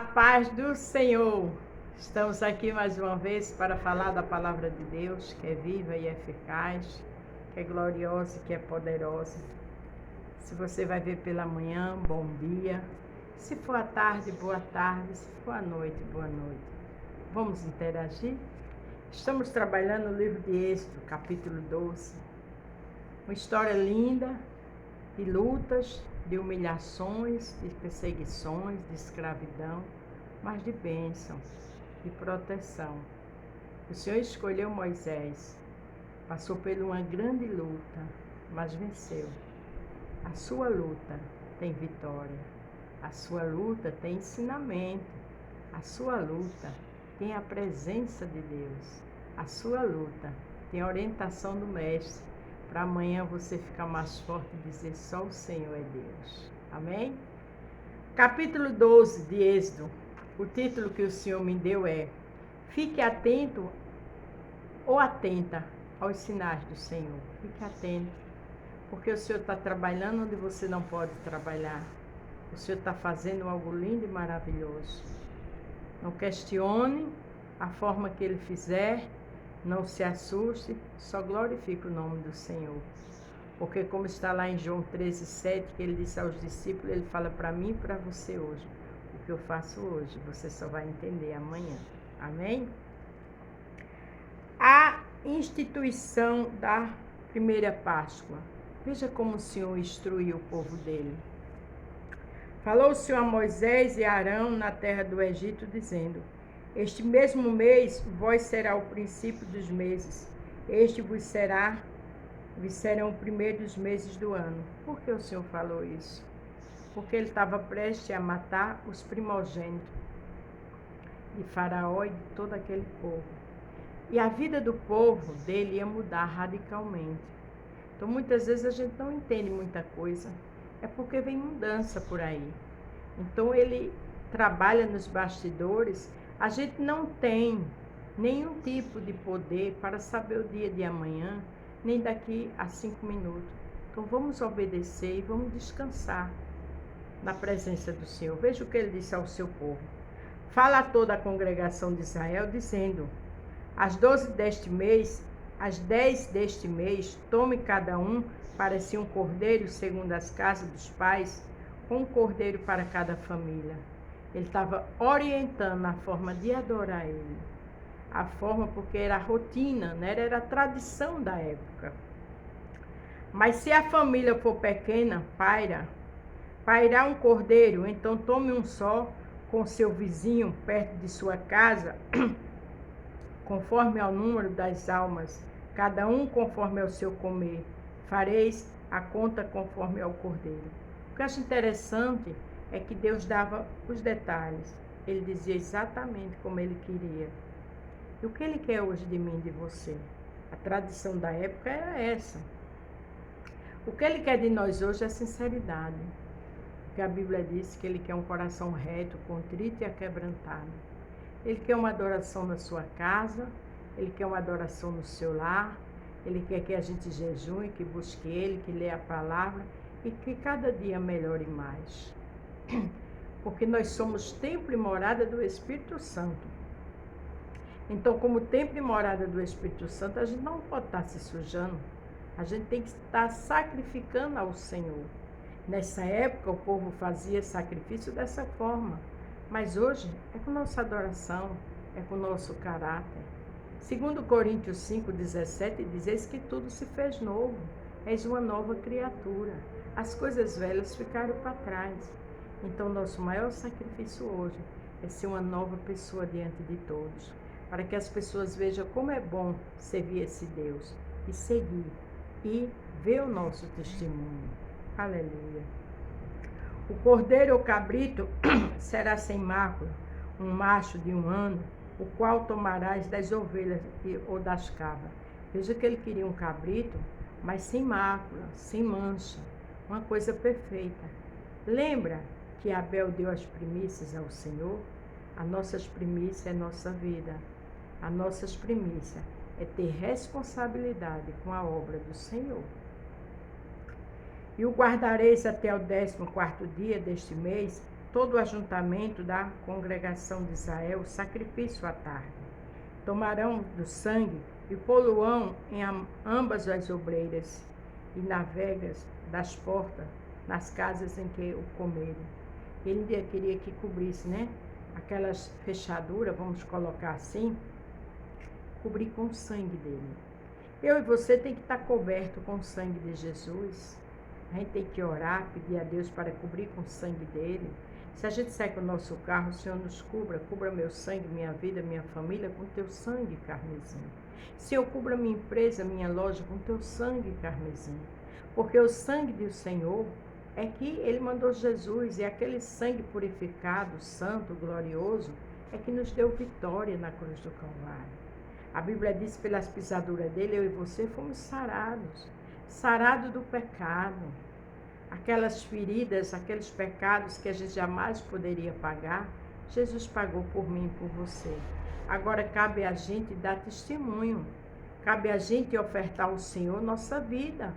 A paz do Senhor. Estamos aqui mais uma vez para falar da palavra de Deus, que é viva e eficaz, que é gloriosa e que é poderosa. Se você vai ver pela manhã, bom dia. Se for à tarde, boa tarde. Se for à noite, boa noite. Vamos interagir? Estamos trabalhando no livro de Êxodo, capítulo 12. Uma história linda de lutas, de humilhações, de perseguições, de escravidão, mas de bênção, de proteção. O Senhor escolheu Moisés, passou por uma grande luta, mas venceu. A sua luta tem vitória, a sua luta tem ensinamento, a sua luta tem a presença de Deus, a sua luta tem a orientação do Mestre, para amanhã você ficar mais forte e dizer só o Senhor é Deus. Amém? Capítulo 12 de Êxodo. O título que o Senhor me deu é: fique atento ou atenta aos sinais do Senhor. Fique atento, porque o Senhor está trabalhando onde você não pode trabalhar. O Senhor está fazendo algo lindo e maravilhoso. Não questione a forma que Ele fizer. Não se assuste, só glorifique o nome do Senhor. Porque como está lá em João 13:7, que Ele disse aos discípulos, Ele fala para mim e para você hoje. O que eu faço hoje, você só vai entender amanhã. Amém? A instituição da primeira Páscoa. Veja como o Senhor instruiu o povo dele. Falou o Senhor a Moisés e a Arão na terra do Egito, dizendo: este mesmo mês vós será o princípio dos meses. Este vos serão o primeiro dos meses do ano. Por que o Senhor falou isso? Porque ele estava prestes a matar os primogênitos de Faraó e de todo aquele povo. E a vida do povo dele ia mudar radicalmente. Então muitas vezes a gente não entende muita coisa. É porque vem mudança por aí. Então ele trabalha nos bastidores. A gente não tem nenhum tipo de poder para saber o dia de amanhã, nem daqui a 5 minutos. Então vamos obedecer e vamos descansar na presença do Senhor. Veja o que ele disse ao seu povo. Fala a toda a congregação de Israel, dizendo: as 12 deste mês, as 10 deste mês, tome cada um para si um cordeiro segundo as casas dos pais, um cordeiro para cada família. Ele estava orientando a forma de adorar ele. A forma, porque era a rotina, né? Era a tradição da época. Mas se a família for pequena, pairá um cordeiro, então tome um só com seu vizinho perto de sua casa, conforme ao número das almas, cada um conforme ao seu comer. Fareis a conta conforme ao cordeiro. O que eu acho interessante é que Deus dava os detalhes. Ele dizia exatamente como Ele queria. E o que Ele quer hoje de mim e de você? A tradição da época era essa. O que Ele quer de nós hoje é sinceridade. Porque a Bíblia diz que Ele quer um coração reto, contrito e aquebrantado. Ele quer uma adoração na sua casa. Ele quer uma adoração no seu lar. Ele quer que a gente jejue, que busque Ele, que leia a palavra e que cada dia melhore mais. Porque nós somos templo e morada do Espírito Santo. Então, como templo e morada do Espírito Santo, a gente não pode estar se sujando. A gente tem que estar sacrificando ao Senhor. Nessa época, o povo fazia sacrifício dessa forma. Mas hoje, é com nossa adoração, é com nosso caráter. Segundo Coríntios 5:17, diz que tudo se fez novo. És uma nova criatura. As coisas velhas ficaram para trás. Então, nosso maior sacrifício hoje é ser uma nova pessoa diante de todos, para que as pessoas vejam como é bom servir esse Deus e seguir e ver o nosso testemunho. Aleluia. O cordeiro ou cabrito será sem mácula, um macho de 1 ano, o qual tomarás das ovelhas ou das cabras. Veja que ele queria um cabrito, mas sem mácula, sem mancha, uma coisa perfeita. Lembra que Abel deu as primícias ao Senhor? A nossas primícias é nossa vida. A nossas primícias é ter responsabilidade com a obra do Senhor. E o guardareis até o 14º dia deste mês, todo o ajuntamento da congregação de Israel sacrifício à tarde. Tomarão do sangue e poluão em ambas as obreiras e navegas das portas nas casas em que o comerem. Ele queria que cobrisse, né? Aquelas fechaduras, vamos colocar assim, cobrir com o sangue dele. Eu e você tem que estar coberto com o sangue de Jesus. A gente tem que orar, pedir a Deus para cobrir com o sangue dele. Se a gente sai com o nosso carro, o Senhor nos cubra meu sangue, minha vida, minha família, com teu sangue carmesim. Senhor, cubra minha empresa, minha loja, com teu sangue carmesim. Porque o sangue do Senhor é que ele mandou Jesus, e aquele sangue purificado, santo, glorioso, é que nos deu vitória na cruz do Calvário. A Bíblia diz, pelas pisaduras dele, eu e você fomos sarados. Sarado do pecado. Aquelas feridas, aqueles pecados que a gente jamais poderia pagar, Jesus pagou por mim e por você. Agora cabe a gente dar testemunho. Cabe a gente ofertar ao Senhor nossa vida.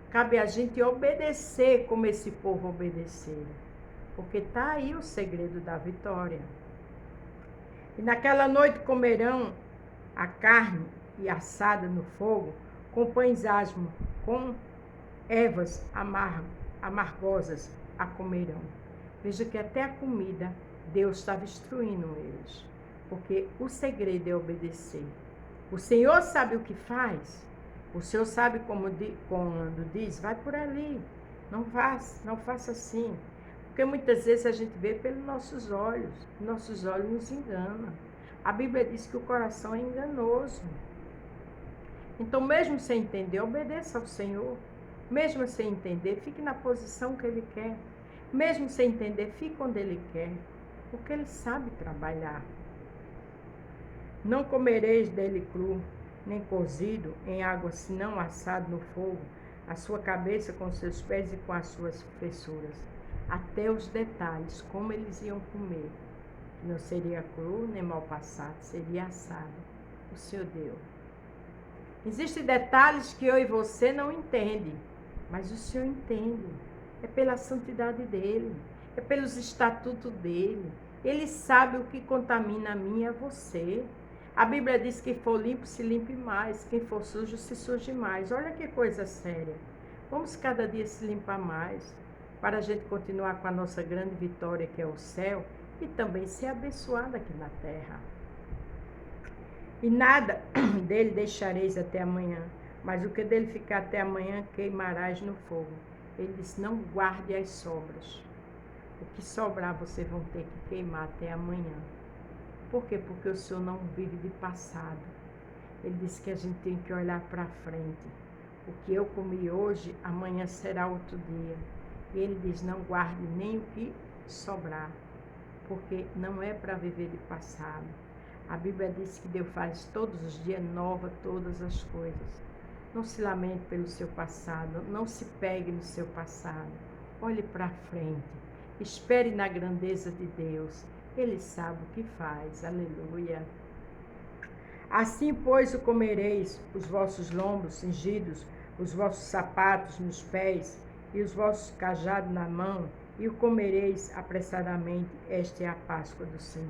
Cabe a gente obedecer como esse povo obedeceu. Porque está aí o segredo da vitória. E naquela noite comerão a carne e assada no fogo, com pães asmos, com ervas amargosas a comerão. Veja que até a comida Deus estava instruindo eles. Porque o segredo é obedecer. O Senhor sabe o que faz. O Senhor sabe quando diz, vai por ali, não faça assim. Porque muitas vezes a gente vê pelos nossos olhos nos enganam. A Bíblia diz que o coração é enganoso. Então, mesmo sem entender, obedeça ao Senhor. Mesmo sem entender, fique na posição que Ele quer. Mesmo sem entender, fique onde Ele quer. Porque Ele sabe trabalhar. Não comereis dele cru, nem cozido em água, senão assado no fogo, a sua cabeça com seus pés e com as suas fessuras. Até os detalhes, como eles iam comer. Não seria cru, nem mal passado, seria assado. O Senhor deu. Existem detalhes que eu e você não entendem, mas o Senhor entende. É pela santidade dEle, é pelos estatutos dEle. Ele sabe o que contamina a mim e a você. A Bíblia diz que quem for limpo se limpe mais, quem for sujo se suje mais. Olha que coisa séria. Vamos cada dia se limpar mais, para a gente continuar com a nossa grande vitória, que é o céu, e também ser abençoado aqui na terra. E nada dele deixareis até amanhã, mas o que dele ficar até amanhã queimarás no fogo. Ele disse, não guarde as sobras. O que sobrar vocês vão ter que queimar até amanhã. Por quê? Porque o Senhor não vive de passado. Ele disse que a gente tem que olhar para frente. O que eu comi hoje, amanhã será outro dia. E ele diz, não guarde nem o que sobrar, porque não é para viver de passado. A Bíblia diz que Deus faz todos os dias nova todas as coisas. Não se lamente pelo seu passado, não se pegue no seu passado. Olhe para frente, espere na grandeza de Deus. Ele sabe o que faz, aleluia. Assim, pois, o comereis, os vossos lombos cingidos, os vossos sapatos nos pés, e os vossos cajados na mão, e o comereis apressadamente. Esta é a Páscoa do Senhor.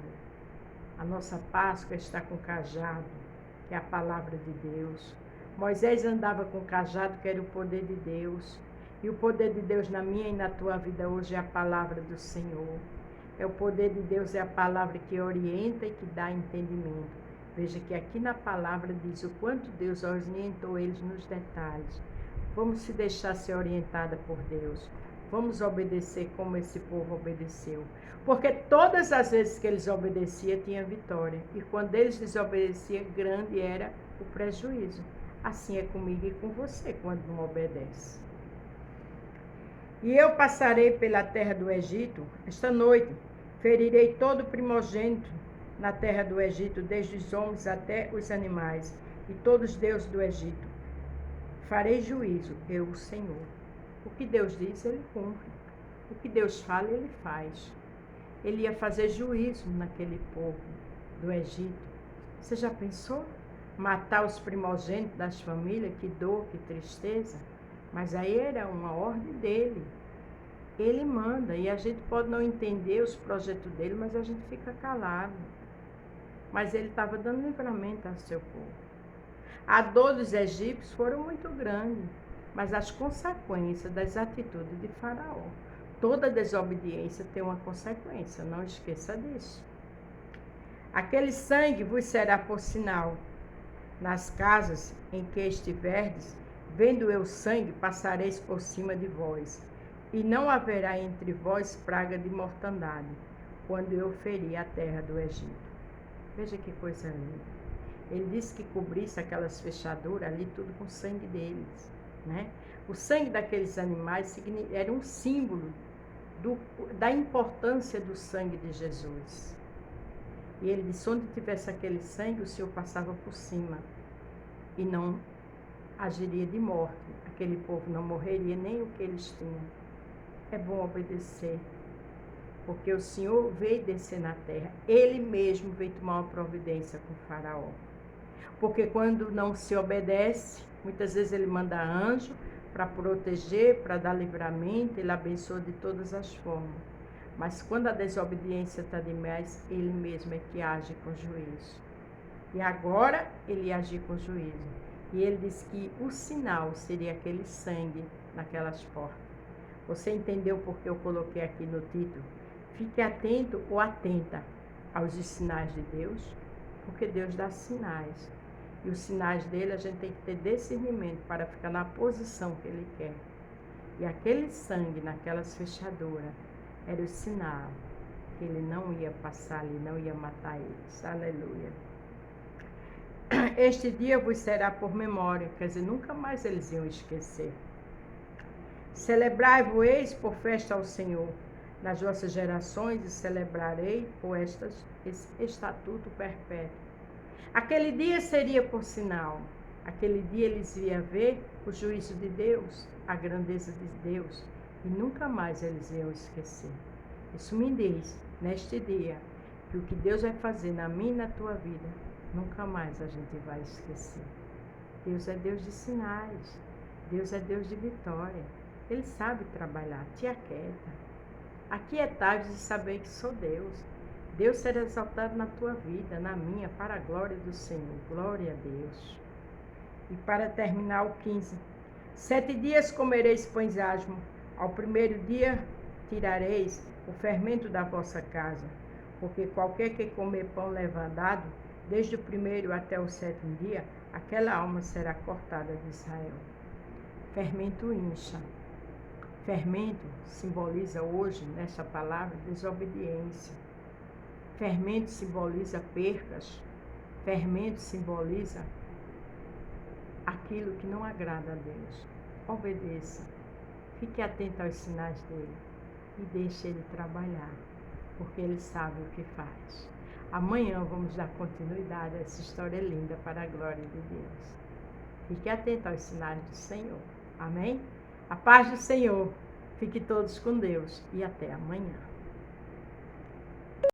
A nossa Páscoa está com cajado, que é a palavra de Deus. Moisés andava com cajado, que era o poder de Deus. E o poder de Deus na minha e na tua vida hoje é a palavra do Senhor. É o poder de Deus, é a palavra que orienta e que dá entendimento. Veja que aqui na palavra diz o quanto Deus orientou eles nos detalhes. Vamos se deixar ser orientada por Deus. Vamos obedecer como esse povo obedeceu. Porque todas as vezes que eles obedeciam, tinha vitória. E quando eles desobedeciam, grande era o prejuízo. Assim é comigo e com você quando não obedece. E eu passarei pela terra do Egito esta noite, ferirei todo primogênito na terra do Egito, desde os homens até os animais, e todos os deuses do Egito. Farei juízo, eu, o Senhor. O que Deus diz, Ele cumpre. O que Deus fala, Ele faz. Ele ia fazer juízo naquele povo do Egito. Você já pensou? Matar os primogênitos das famílias, que dor, que tristeza. Mas aí era uma ordem dele. Ele manda e a gente pode não entender os projetos dele, mas a gente fica calado. Mas ele estava dando livramento ao seu povo. A dor dos egípcios foram muito grande, mas as consequências das atitudes de Faraó. Toda desobediência tem uma consequência, não esqueça disso. Aquele sangue vos será por sinal. Nas casas em que estiverdes, vendo eu sangue, passareis por cima de vós, e não haverá entre vós praga de mortandade, quando eu ferir a terra do Egito. Veja que coisa linda. Ele disse que cobrisse aquelas fechaduras ali tudo com o sangue deles, né? O sangue daqueles animais era um símbolo da importância do sangue de Jesus. E ele disse, onde tivesse aquele sangue, o Senhor passava por cima e não agiria de morte. Aquele povo não morreria nem o que eles tinham. É bom obedecer, porque o Senhor veio descer na terra. Ele mesmo veio tomar uma providência com o Faraó. Porque quando não se obedece, muitas vezes ele manda anjo para proteger, para dar livramento, ele abençoa de todas as formas. Mas quando a desobediência está demais, ele mesmo é que age com juízo. E agora ele ia agir com juízo. E ele disse que o sinal seria aquele sangue naquelas portas. Você entendeu porque eu coloquei aqui no título? Fique atento ou atenta aos sinais de Deus, porque Deus dá sinais. E os sinais dele a gente tem que ter discernimento para ficar na posição que ele quer. E aquele sangue naquelas fechaduras era o sinal que ele não ia passar ali, não ia matar eles. Aleluia. Este dia vos será por memória, quer dizer, nunca mais eles iam esquecer. Celebrai-vos por festa ao Senhor nas vossas gerações e celebrarei por esse estatuto perpétuo. Aquele dia seria por sinal. Aquele dia eles iam ver o juízo de Deus, a grandeza de Deus, e nunca mais eles iam esquecer. Isso me diz, neste dia, que o que Deus vai fazer na minha e na tua vida, nunca mais a gente vai esquecer. Deus é Deus de sinais. Deus é Deus de vitória. Ele sabe trabalhar. Te aquieta. Aquietai-vos e saber que sou Deus. Deus será exaltado na tua vida, na minha, para a glória do Senhor. Glória a Deus. E para terminar o 15. 7 dias comereis pães asmos. Ao primeiro dia tirareis o fermento da vossa casa. Porque qualquer que comer pão levedado, desde o primeiro até o 7º dia, aquela alma será cortada de Israel. Fermento incha. Fermento simboliza hoje, nessa palavra, desobediência. Fermento simboliza percas. Fermento simboliza aquilo que não agrada a Deus. Obedeça. Fique atento aos sinais dele e deixe ele trabalhar, porque ele sabe o que faz. Amanhã vamos dar continuidade a essa história linda para a glória de Deus. Fique atento aos sinais do Senhor. Amém? A paz do Senhor. Fique todos com Deus e até amanhã.